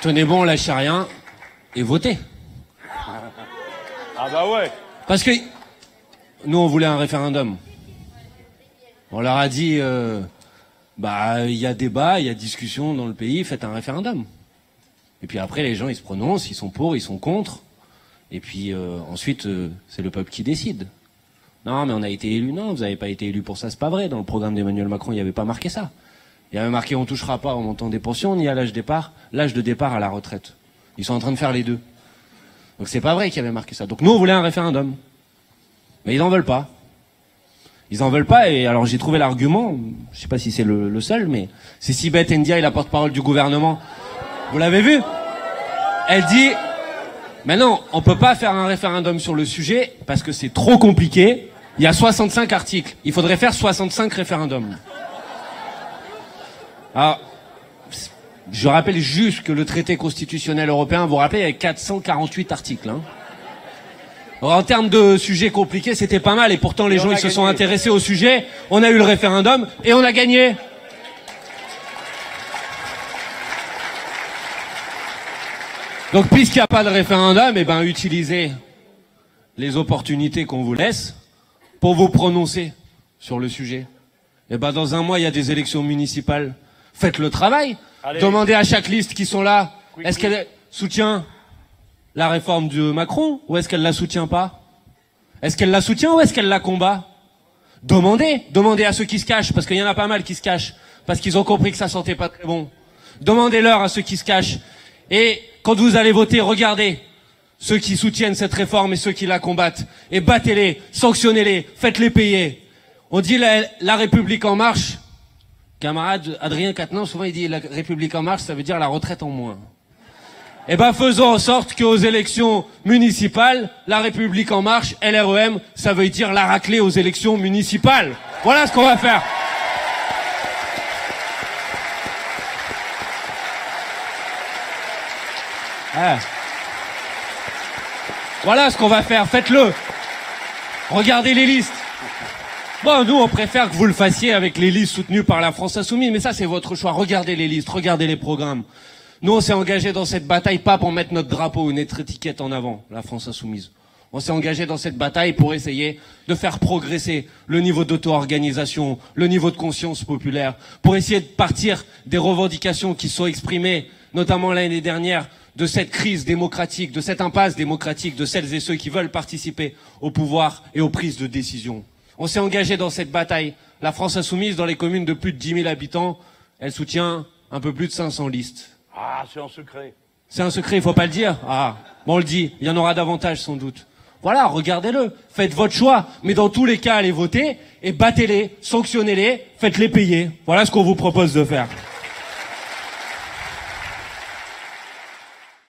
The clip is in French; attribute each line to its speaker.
Speaker 1: tenez bon, lâchez rien et votez.
Speaker 2: Ah bah ouais.
Speaker 1: Parce que nous, on voulait un référendum. On leur a dit, il y a débat, il y a discussion dans le pays, faites un référendum. Et puis après, les gens, ils se prononcent, ils sont pour, ils sont contre. Et puis ensuite, c'est le peuple qui décide. Non, mais on a été élus. Non, vous n'avez pas été élus pour ça, c'est pas vrai. Dans le programme d'Emmanuel Macron, il n'y avait pas marqué ça. Il y avait marqué on touchera pas au montant des pensions, ni à l'âge de départ à la retraite. Ils sont en train de faire les deux. Donc c'est pas vrai qu'il y avait marqué ça. Donc nous, on voulait un référendum. Mais ils n'en veulent pas. Ils en veulent pas, et alors j'ai trouvé l'argument, je sais pas si c'est le seul, mais c'est Sibeth Ndiaye, la porte-parole du gouvernement. Vous l'avez vu? Elle dit, mais non, on peut pas faire un référendum sur le sujet parce que c'est trop compliqué. Il y a 65 articles. Il faudrait faire 65 référendums. Alors, je rappelle juste que le traité constitutionnel européen, vous vous rappelez, il y a 448 articles, hein. Alors, en termes de sujets compliqués, c'était pas mal, et pourtant les gens ils se sont intéressés au sujet, on a eu le référendum, et on a gagné. Donc puisqu'il n'y a pas de référendum, eh ben utilisez les opportunités qu'on vous laisse pour vous prononcer sur le sujet. Eh ben dans un mois, il y a des élections municipales. Faites le travail. Allez. Demandez à chaque liste qui sont là, est-ce qu'elle soutient la réforme de Macron ou est-ce qu'elle la soutient pas? Est-ce qu'elle la soutient ou est-ce qu'elle la combat? Demandez à ceux qui se cachent, parce qu'il y en a pas mal qui se cachent, parce qu'ils ont compris que ça sentait pas très bon. Demandez-leur à ceux qui se cachent. Et quand vous allez voter, regardez ceux qui soutiennent cette réforme et ceux qui la combattent. Et battez-les, sanctionnez-les, faites-les payer. On dit la République en marche. Camarade Adrien Quatennens, souvent il dit la République en marche, ça veut dire la retraite en moins. Eh ben faisons en sorte qu'aux élections municipales, la République en marche, LREM, ça veut dire la raclée aux élections municipales. Voilà ce qu'on va faire. Ah. Voilà ce qu'on va faire, faites-le. Regardez les listes. Bon, nous on préfère que vous le fassiez avec les listes soutenues par la France Insoumise, mais ça c'est votre choix. Regardez les listes, regardez les programmes. Nous on s'est engagé dans cette bataille pas pour mettre notre drapeau ou notre étiquette en avant, la France Insoumise. On s'est engagé dans cette bataille pour essayer de faire progresser le niveau d'auto-organisation, le niveau de conscience populaire, pour essayer de partir des revendications qui sont exprimées, notamment l'année dernière, de cette crise démocratique, de cette impasse démocratique de celles et ceux qui veulent participer au pouvoir et aux prises de décision. On s'est engagé dans cette bataille. La France Insoumise, dans les communes de plus de 10 000 habitants, elle soutient un peu plus de 500 listes.
Speaker 2: Ah, c'est en secret.
Speaker 1: C'est un secret, il faut pas le dire. Ah, bon, on le dit. Il y en aura davantage, sans doute. Voilà, regardez-le. Faites votre choix. Mais dans tous les cas, allez voter et battez-les, sanctionnez-les, faites-les payer. Voilà ce qu'on vous propose de faire.